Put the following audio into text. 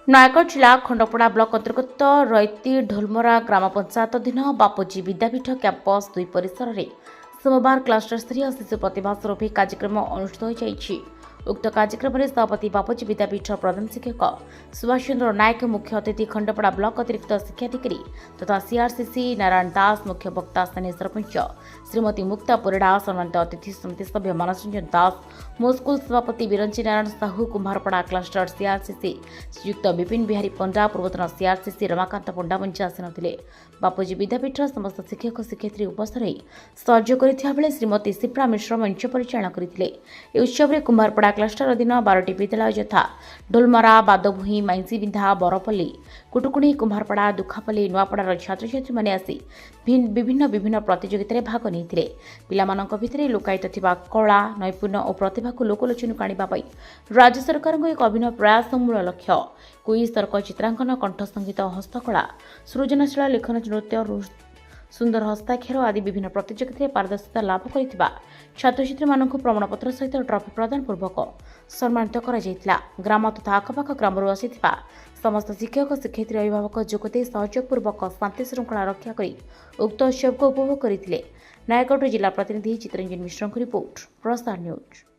ନୟାଗଡ଼ ଜିଲ୍ଲା ଖଣ୍ଡପଡ଼ା ବ୍ଲକ ଅନ୍ତର୍ଗତ ରଇତି ଢୋଲମରା ଗ୍ରାମ ପଞ୍ଚାୟତ ଅଧୀନ ବାପୁଜୀ ବିଦ୍ୟାପୀଠ କ୍ୟାମ୍ପସ୍ 2 ପରିସରରେ ସୋମବାର କ୍ଲଷ୍ଟର ସ୍ତରୀୟ ଶିଶୁ ପ୍ରତିଭା ସୁରଭି କାର୍ଯ୍ୟକ୍ରମ ଅନୁଷ୍ଠିତ ହୋଇଯାଇଛି। ଉକ୍ତ କାର୍ଯ୍ୟକ୍ରମରେ ସଭାପତି ବାପୁଜୀ ବିଦ୍ୟାପୀଠ ପ୍ରଧାନ ଶିକ୍ଷକ ସୁଭାଷ ଚନ୍ଦ୍ର ନାୟକ, ମୁଖ୍ୟ ଅତିଥି ଖଣ୍ଡପଡ଼ା ବ୍ଲକ ଅତିରିକ୍ତ ଶିକ୍ଷାଧିକାରୀ ତଥା ସିଆରସିସି ନାରାୟଣ ଦାସ, ମୁଖ୍ୟ ବକ୍ତା ସ୍ଥାନୀୟ ସରପଞ୍ଚ ଶ୍ରୀମତୀ ମୁକ୍ତା ପରିଡ଼ା, ସମ୍ମାନିତ ଅତିଥି ସମିତି ସଭ୍ୟ ମାନସ ରଞ୍ଜନ ଦାସ, ମୋ ସ୍କୁଲ ସଭାପତି ବିରଞ୍ଚି ନାରାୟଣ ସାହୁ, କୁମ୍ଭାରପଡ଼ା କ୍ଲଷ୍ଟର ସିଆରସିସି ଶ୍ରୀଯୁକ୍ତ ବିପିନ ବିହାରୀ ପଣ୍ଡା, ପୂର୍ବତନ ସିଆରସିସି ରମାକାନ୍ତ ପଣ୍ଡା ମଞ୍ଚ ଆସିନଥିଲେ। ବାପୁଜୀ ବିଦ୍ୟାପୀଠର ସମସ୍ତ ଶିକ୍ଷକ ଶିକ୍ଷୟିତ୍ରୀ ଉପସ୍ଥିତ ରହି ସହଯୋଗ କରିଥିବା ବେଳେ ଶ୍ରୀମତୀ ସିପ୍ରା ମିଶ୍ର ମଞ୍ଚ ପରିଚାଳନା କରିଥିଲେ। ଏହି ଉତ୍ସବରେ କୁମ୍ଭାରପଡ଼ା କ୍ଲଷ୍ଟର ଅଧୀନ 12ଟି ବିଦ୍ୟାଳୟ ଯଥା ଢୋଲମରା, ବାଦଭୂଇଁ, ମାଇଁସିବିନ୍ଧା, ବରପଲ୍ଲୀ, କୁଟୁକୁଣି, କୁମ୍ଭାରପଡ଼ା, ଦୁଃଖାପଲ୍ଲୀ, ନୂଆପଡ଼ାର ଛାତ୍ରଛାତ୍ରୀମାନେ ଆସି ବିଭିନ୍ନ ପ୍ରତିଯୋଗିତାରେ ଭାଗ ନେଇଥିଲେ। ପିଲାମାନଙ୍କ ଭିତରେ ଲୁକାୟିତ ଥିବା କଳା, ନୈପୁଣ୍ୟ ଓ ପ୍ରତିଭାକୁ ଲୋକଲୋଚନକୁ ଆଣିବା ପାଇଁ ରାଜ୍ୟ ସରକାରଙ୍କ ଏକ ଅଭିନବ ପ୍ରୟାସ ମୂଳ ଲକ୍ଷ୍ୟ। କୁଇଜ୍, ତର୍କ, ଚିତ୍ରାଙ୍କନ, କଣ୍ଠ ସଙ୍ଗୀତ, ହସ୍ତକଳା, ସୃଜନଶୀଳ ଲେଖନ, ନୃତ୍ୟ, ସୁନ୍ଦର ହସ୍ତାକ୍ଷର ଆଦି ବିଭିନ୍ନ ପ୍ରତିଯୋଗିତାରେ ପାରଦର୍ଶିତା ଲାଭ କରିଥିବା ଛାତ୍ରଛାତ୍ରୀମାନଙ୍କୁ ପ୍ରମାଣପତ୍ର ସହିତ ଟ୍ରଫି ପ୍ରଦାନ ପୂର୍ବକ ସମ୍ମାନିତ କରାଯାଇଥିଲା। ଗ୍ରାମ ତଥା ଆଖପାଖ ଗ୍ରାମରୁ ଆସିଥିବା ସମସ୍ତ ଶିକ୍ଷକ ଶିକ୍ଷୟିତ୍ରୀ ଅଭିଭାବକ ଯୋଗଦେଇ ସହଯୋଗପୂର୍ବକ ଶାନ୍ତି ଶୃଙ୍ଖଳା ରକ୍ଷା କରି ଉକ୍ତ ଉତ୍ସବକୁ ଉପଭୋଗ କରିଥିଲେ। ନୟାଗଡ଼ ଜିଲ୍ଲା ପ୍ରତିନିଧି ଚିତ୍ତରଞ୍ଜନ ମିଶ୍ରଙ୍କ ରିପୋର୍ଟ, ପ୍ରସାର ନ୍ୟୁଜ୍।